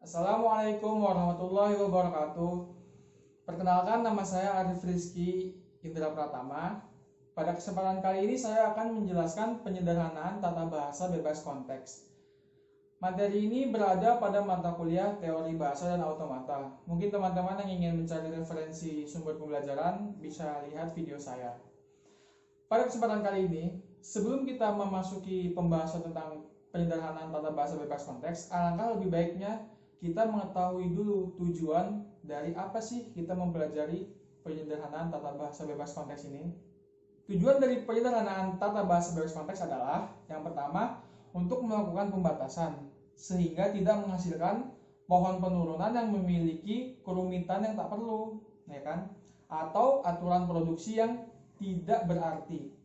Assalamualaikum warahmatullahi wabarakatuh. Perkenalkan, nama saya Arif Rizky Indra Pratama. Pada kesempatan kali ini saya akan menjelaskan penyederhanaan tata bahasa bebas konteks. Materi ini berada pada mata kuliah teori bahasa dan automata. Mungkin teman-teman yang ingin mencari referensi sumber pembelajaran bisa lihat video saya. Pada kesempatan kali ini, sebelum kita memasuki pembahasan tentang penyederhanaan tata bahasa bebas konteks, alangkah lebih baiknya kita mengetahui dulu tujuan dari apa sih kita mempelajari penyederhanaan tata bahasa bebas konteks ini. Tujuan dari penyederhanaan tata bahasa bebas konteks adalah yang pertama, untuk melakukan pembatasan sehingga tidak menghasilkan pohon penurunan yang memiliki kerumitan yang tak perlu, ya kan? Atau aturan produksi yang tidak berarti.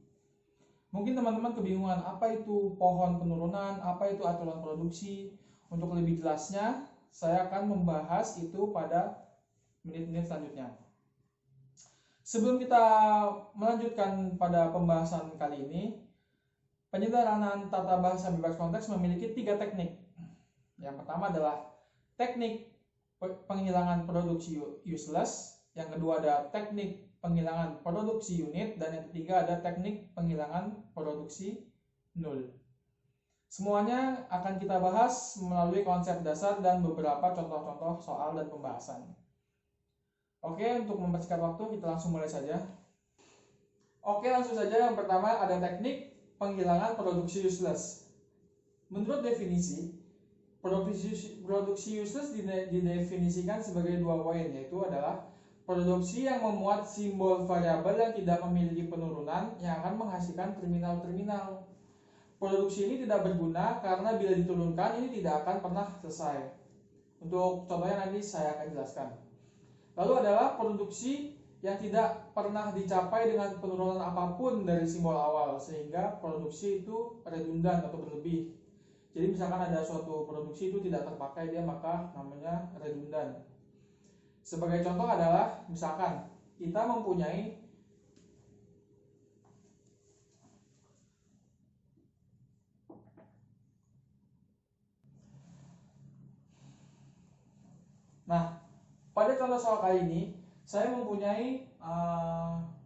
Mungkin teman-teman kebingungan apa itu pohon penurunan, apa itu aturan produksi. Untuk lebih jelasnya, saya akan membahas itu pada menit-menit selanjutnya. Sebelum kita melanjutkan pada pembahasan kali ini, penyederhanaan tata bahasa bebas konteks memiliki 3 teknik. Yang pertama adalah teknik penghilangan produksi useless, yang kedua ada teknik penghilangan produksi unit, dan yang ketiga ada teknik penghilangan produksi nul. Semuanya akan kita bahas melalui konsep dasar dan beberapa contoh-contoh soal dan pembahasan. Oke, untuk mempersingkat waktu kita langsung mulai saja. Oke, langsung saja. Yang pertama ada teknik penghilangan produksi useless. Menurut definisi, produksi useless didefinisikan sebagai 2 poin, yaitu adalah produksi yang memuat simbol variabel yang tidak memiliki penurunan yang akan menghasilkan terminal-terminal. Produksi ini tidak berguna karena bila diturunkan ini tidak akan pernah selesai. Untuk contohnya nanti saya akan jelaskan. Lalu adalah produksi yang tidak pernah dicapai dengan penurunan apapun dari simbol awal, sehingga produksi itu redundan atau berlebih. Jadi misalkan ada suatu produksi itu tidak terpakai dia, maka namanya redundan. Sebagai contoh adalah misalkan kita mempunyai pada contoh soal kali ini saya mempunyai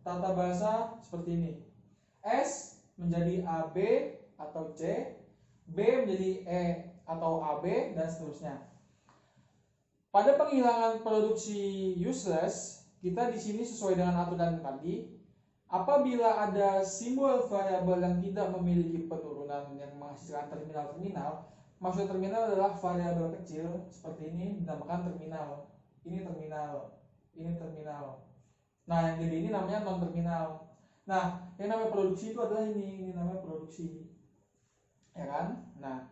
tata bahasa seperti ini. S menjadi AB atau C, B menjadi E atau AB, dan seterusnya. Pada penghilangan produksi useless, kita di sini sesuai dengan aturan tadi. Apabila ada simbol variabel yang tidak memiliki penurunan yang menghasilkan terminal-terminal, maksud terminal adalah variabel kecil seperti ini dinamakan terminal. Ini terminal, ini terminal. Nah, yang jadi ini namanya non terminal. Nah, yang namanya produksi itu adalah ini namanya produksi, ya kan? Nah,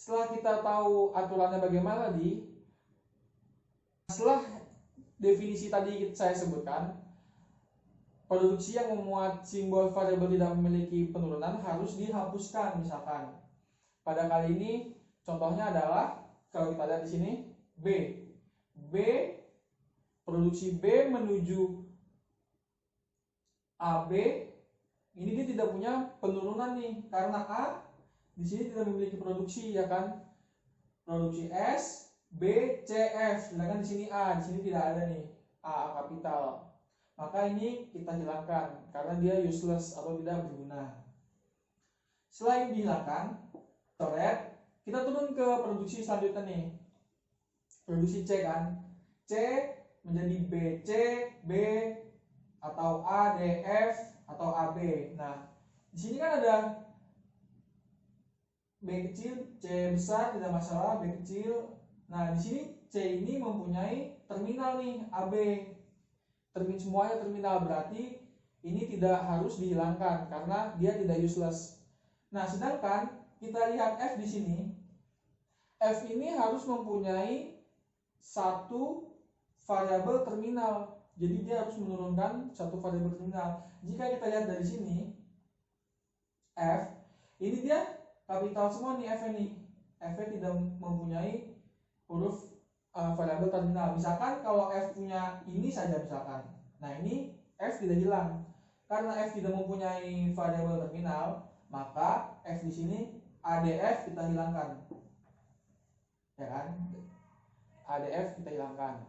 setelah kita tahu aturannya bagaimana setelah definisi tadi saya sebutkan, produksi yang memuat simbol variabel tidak memiliki penurunan harus dihapuskan. Misalkan pada kali ini contohnya adalah kalau kita lihat di sini B produksi B menuju AB, ini dia tidak punya penurunan nih karena A di sini tidak memiliki produksi, ya kan? Produksi S, B, C, F. Sedangkan di sini A, di sini tidak ada nih A kapital. Maka ini kita hilangkan karena dia useless atau tidak berguna. Selain dihilangkan, kita turun ke produksi selanjutnya nih. Produksi C kan, C menjadi BC, B atau A, D, F atau AB. Nah, di sini kan ada B kecil, C besar, tidak masalah, B kecil. Nah, di sini C ini mempunyai terminal nih, AB. Semuanya terminal, berarti ini tidak harus dihilangkan karena dia tidak useless. Nah, sedangkan kita lihat F di sini. F ini harus mempunyai satu variabel terminal. Jadi dia harus menurunkan satu variabel terminal. Jika kita lihat dari sini, F ini dia kapital semua nih, F ini. F tidak mempunyai huruf variabel terminal. Misalkan kalau F punya ini saja misalkan. Nah, ini F tidak hilang. Karena F tidak mempunyai variabel terminal, maka F di sini ADF kita hilangkan. ya kan? ADF kita hilangkan.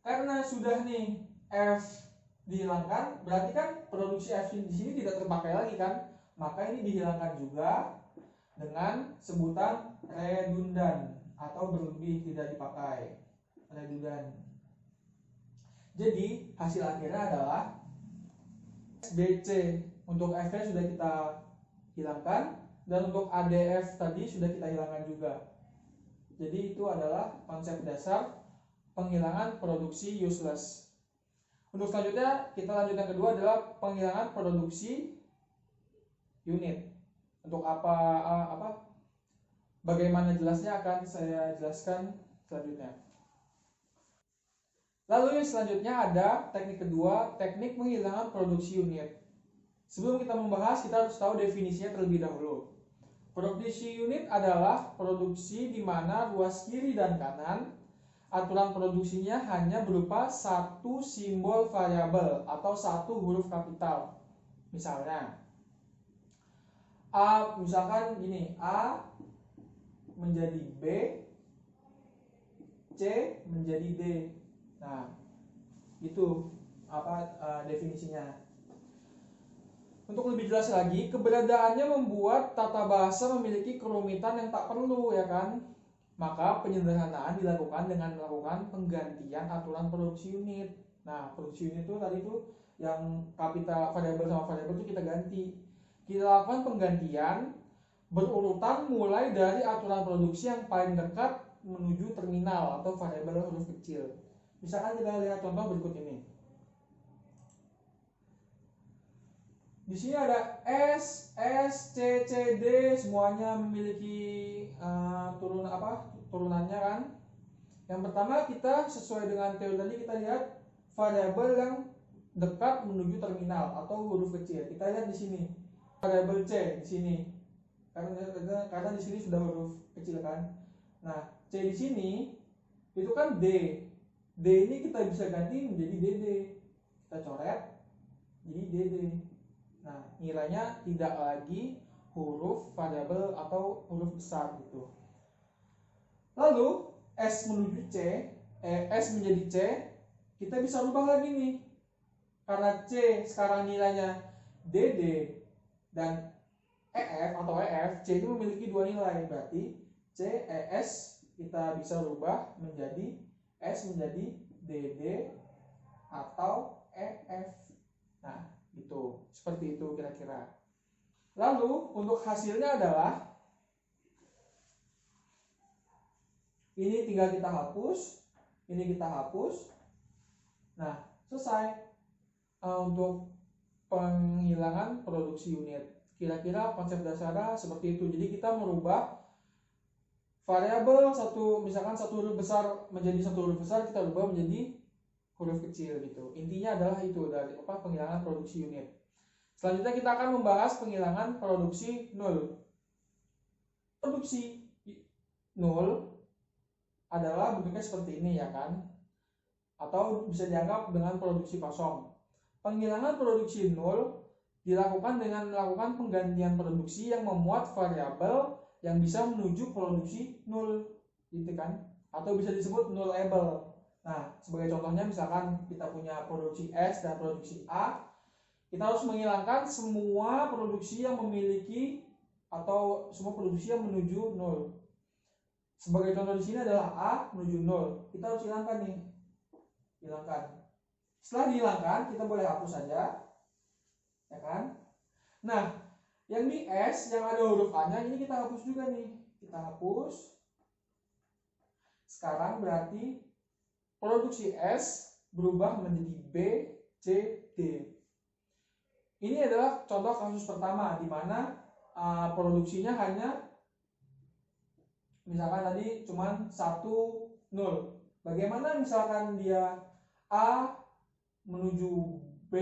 Karena sudah nih F dihilangkan, berarti kan produksi F di sini tidak terpakai lagi kan? Maka ini dihilangkan juga dengan sebutan redundan atau berlebih, tidak dipakai, redundan. Jadi hasil akhirnya adalah SBC. Untuk F-nya sudah kita hilangkan, dan untuk ADF tadi sudah kita hilangkan juga. Jadi itu adalah konsep dasar penghilangan produksi useless. Untuk selanjutnya kita lanjut yang kedua adalah penghilangan produksi unit. Untuk bagaimana jelasnya akan saya jelaskan selanjutnya. Lalu yang selanjutnya ada teknik kedua, teknik penghilangan produksi unit. Sebelum kita membahas, kita harus tahu definisinya terlebih dahulu. Produksi unit adalah produksi di mana ruas kiri dan kanan aturan produksinya hanya berupa satu simbol variabel atau satu huruf kapital. Misalnya A, misalkan gini, A menjadi B, C menjadi D. Nah, itu definisinya. Untuk lebih jelas lagi, keberadaannya membuat tata bahasa memiliki kerumitan yang tak perlu, ya kan? Maka penyederhanaan dilakukan dengan melakukan penggantian aturan produksi unit. Nah, produksi unit itu tadi itu yang kapital variabel sama variabel itu kita ganti. Kita lakukan penggantian berurutan mulai dari aturan produksi yang paling dekat menuju terminal atau variabel huruf kecil. Misalkan kita lihat contoh berikut ini. Di sini ada S, C, C, D, semuanya memiliki turunannya kan. Yang pertama kita sesuai dengan teori tadi, kita lihat variabel yang dekat menuju terminal atau huruf kecil. Kita lihat di sini variabel C di sini, karena di sini sudah huruf kecil kan. Nah, C di sini itu kan D. D ini kita bisa ganti menjadi DD. Kita coret jadi DD. Nah, nilainya tidak lagi huruf variabel atau huruf besar gitu. Lalu S menuju C, S menjadi C, kita bisa rubah lagi nih. Karena C sekarang nilainya DD dan EF atau EF, C itu memiliki dua nilai, berarti C, ES kita bisa rubah menjadi S menjadi DD atau EF. Nah, gitu, seperti itu kira-kira. Lalu untuk hasilnya adalah ini tinggal kita hapus, ini kita hapus. Nah, selesai untuk penghilangan produksi unit. Kira-kira konsep dasarnya seperti itu. Jadi kita merubah variabel misalkan satu huruf besar menjadi satu huruf besar, kita rubah menjadi huruf kecil gitu. Intinya adalah itu dari penghilangan produksi unit. Selanjutnya kita akan membahas penghilangan produksi nol. Produksi nol adalah bentuknya seperti ini, ya kan? Atau bisa dianggap dengan produksi kosong. Penghilangan produksi nol dilakukan dengan melakukan penggantian produksi yang memuat variabel yang bisa menuju produksi nol, gitu kan? Atau bisa disebut nullable. Nah, sebagai contohnya misalkan kita punya produksi S dan produksi A, kita harus menghilangkan semua produksi yang memiliki atau semua produksi yang menuju nol. Sebagai contoh di sini adalah A menuju nol. Kita harus hilangkan nih. Hilangkan. Setelah dihilangkan, kita boleh hapus saja. Ya kan? Nah, yang di S yang ada huruf A-nya ini kita hapus juga nih. Kita hapus. Sekarang berarti produksi S berubah menjadi B, C, D. Ini adalah contoh kasus pertama di mana produksinya hanya misalkan tadi cuma 1, 0. Bagaimana misalkan dia A menuju B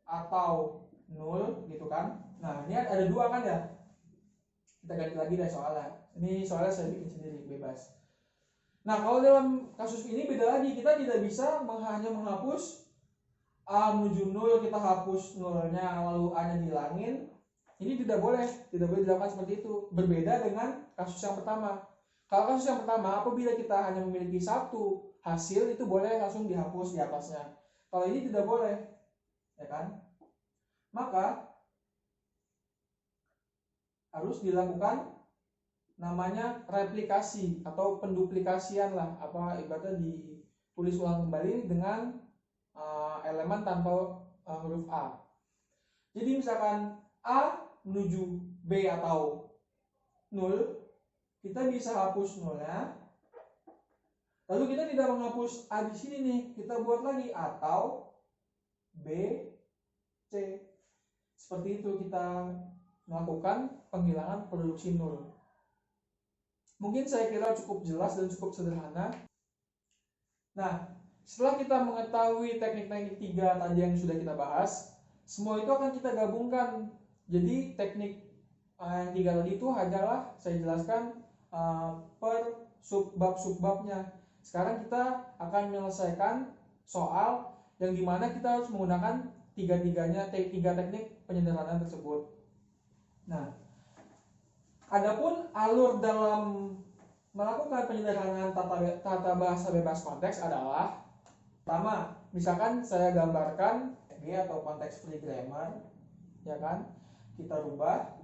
atau 0 gitu kan. Nah, ini ada dua kan ya. Kita ganti lagi deh soalnya. Ini soalnya saya bikin sendiri, bebas. Nah, kalau dalam kasus ini beda lagi. Kita tidak bisa hanya menghapus A menuju 0, kita hapus 0-nya lalu A-nya dihilangin. Ini tidak boleh dilakukan seperti itu. Berbeda dengan kasus yang pertama. Kalau kasus yang pertama, apabila kita hanya memiliki satu hasil, itu boleh langsung dihapus di atasnya. Kalau ini tidak boleh, ya kan? Maka harus dilakukan namanya replikasi atau penduplikasian lah, apa ibaratnya ditulis ulang kembali dengan elemen tanpa huruf A. Jadi misalkan A menuju B atau 0, kita bisa hapus 0-nya. Lalu kita tidak menghapus A di sini nih, kita buat lagi atau B, C. Seperti itu kita melakukan penghilangan produksi 0. Mungkin saya kira cukup jelas dan cukup sederhana. Nah, setelah kita mengetahui teknik-teknik 3 tadi yang sudah kita bahas, semua itu akan kita gabungkan. Jadi teknik yang 3 tadi itu hanyalah saya jelaskan per subbab-subbabnya. Sekarang kita akan menyelesaikan soal yang dimana kita harus menggunakan tiga teknik penyederhanaan tersebut. Nah, adapun alur dalam melakukan penyederhanaan tata bahasa bebas konteks adalah, pertama, misalkan saya gambarkan TB atau konteks free grammar, ya kan? Kita rubah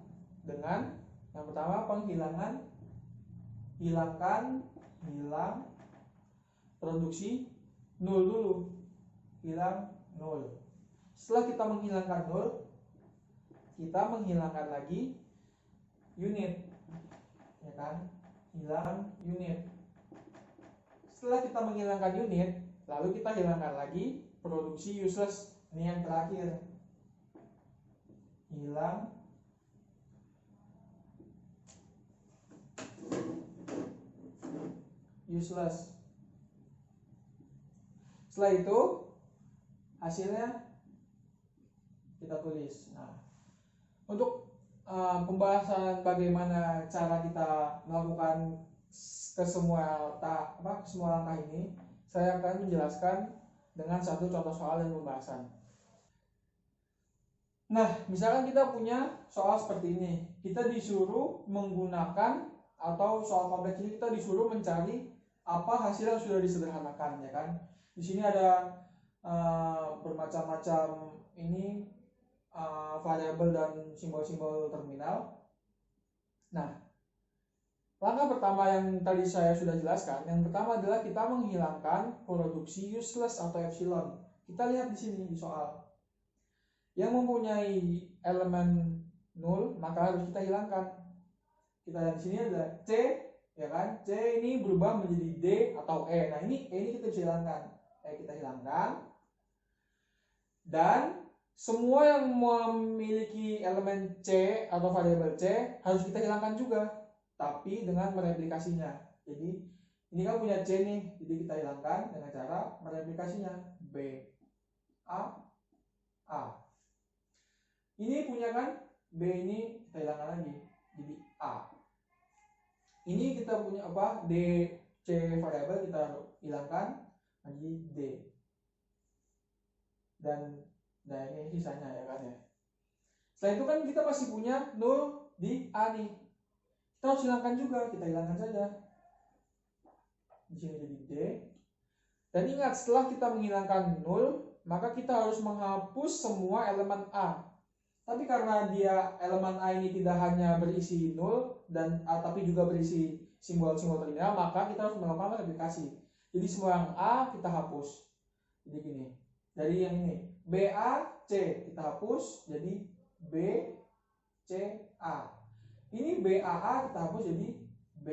dengan yang pertama penghilangan, hilang produksi 0 dulu, hilang 0. Setelah kita menghilangkan 0, kita menghilangkan lagi unit, ya kan? Hilang unit. Setelah kita menghilangkan unit, lalu kita hilangkan lagi produksi useless. Ini yang terakhir, hilang useless. Setelah itu hasilnya kita tulis. Nah, untuk pembahasan bagaimana cara kita melakukan ke semua langkah ini, saya akan menjelaskan dengan satu contoh soal dan pembahasan. Nah, misalkan kita punya soal seperti ini, kita disuruh menggunakan, atau soal kompleks ini kita disuruh mencari apa hasil yang sudah disederhanakan, ya kan? Di sini ada bermacam-macam ini variabel dan simbol-simbol terminal. Nah, langkah pertama yang tadi saya sudah jelaskan, yang pertama adalah kita menghilangkan produksi useless atau epsilon. Kita lihat di sini di soal, yang mempunyai elemen 0 maka harus kita hilangkan. Kita lihat di sini ada C, ya kan? C ini berubah menjadi D atau E. Nah, ini E ini kita bisa hilangkan. Kita hilangkan. Dan semua yang memiliki elemen C atau variabel C harus kita hilangkan juga, tapi dengan mereplikasinya. Jadi ini kan punya C nih, jadi kita hilangkan dengan cara mereplikasinya. B A A. Ini punya kan B, ini kita hilangkan lagi jadi A. Ini kita punya apa? D C variabel kita hilangkan jadi D. Dan nah ini sisanya, ya kan ya. Setelah itu kan kita masih punya 0 di A nih. Kita harus hilangkan juga, kita hilangkan saja. Di sini jadi D. Dan ingat, setelah kita menghilangkan 0, maka kita harus menghapus semua elemen A. Tapi karena dia elemen A ini tidak hanya berisi 0 dan tapi juga berisi simbol-simbol terminal, maka kita harus melakukan replikasi. Jadi semua yang A kita hapus. Jadi gini. Dari yang ini B A C kita hapus jadi B C A. Ini B A A kita hapus jadi B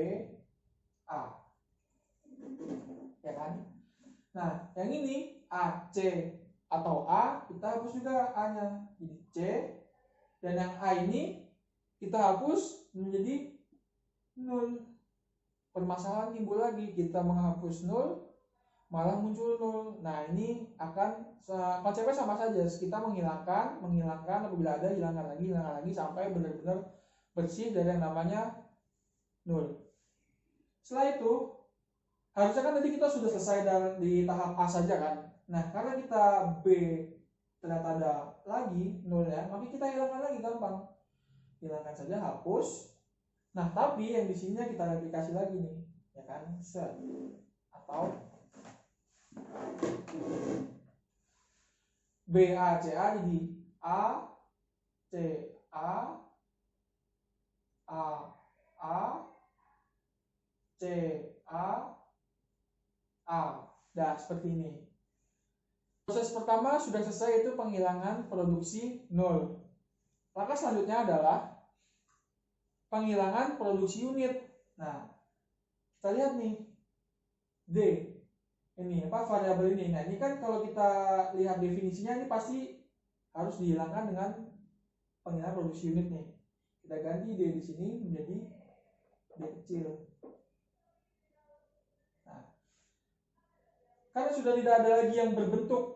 A. Ya kan? Nah, yang ini A C atau A kita hapus juga A-nya jadi C, dan yang A ini kita hapus menjadi 0. Permasalahan timbul lagi, kita menghapus 0 malah muncul 0. Nah, ini akan konsepnya sama saja. Kita menghilangkan apabila ada, hilangkan lagi sampai benar-benar bersih dari yang namanya 0. Setelah itu harusnya kan tadi kita sudah selesai di tahap A saja kan. Nah, karena kita B ternyata ada lagi 0-nya, maka kita hilangkan lagi, gampang. Hilangkan saja, hapus. Nah, tapi yang di sini kita replikasi lagi nih. ya kan, set. Atau BACA jadi A C A C A. Nah, seperti ini. Proses pertama sudah selesai, itu penghilangan produksi 0. Langkah selanjutnya adalah penghilangan produksi unit. Nah, kita lihat nih D ini variabel ini. Nah, ini kan kalau kita lihat definisinya ini pasti harus dihilangkan dengan penghilangan produksi unit nih. Kita ganti D di sini menjadi D kecil. Nah, karena sudah tidak ada lagi yang berbentuk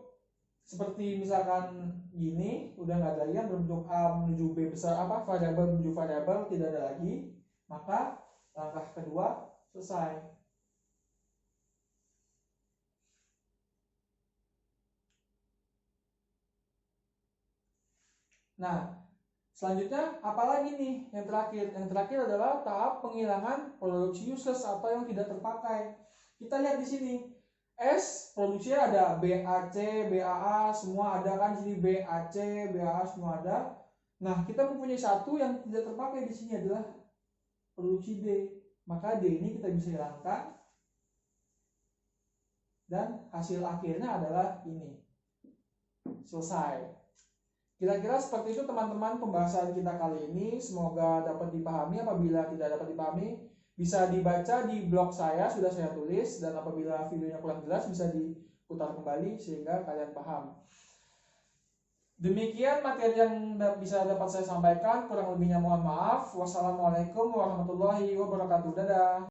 seperti misalkan gini, udah nggak ada lagi yang berbentuk A menuju B besar, variabel menuju variabel, tidak ada lagi, maka langkah kedua selesai. Nah, selanjutnya apalagi nih yang terakhir? Yang terakhir adalah tahap penghilangan produksi useless atau yang tidak terpakai. Kita lihat di sini. S produksinya ada BAC, BAA semua ada kan di sini, BAC, BAA semua ada. Nah, kita mempunyai satu yang tidak terpakai di sini adalah produksi D. Maka D ini kita bisa hilangkan dan hasil akhirnya adalah ini. Selesai. Kira-kira seperti itu teman-teman pembahasan kita kali ini. Semoga dapat dipahami. Apabila tidak dapat dipahami, bisa dibaca di blog saya, sudah saya tulis, dan apabila videonya kurang jelas bisa diputar kembali sehingga kalian paham. Demikian materi yang bisa dapat saya sampaikan, kurang lebihnya mohon maaf. Wassalamualaikum warahmatullahi wabarakatuh. Dadah.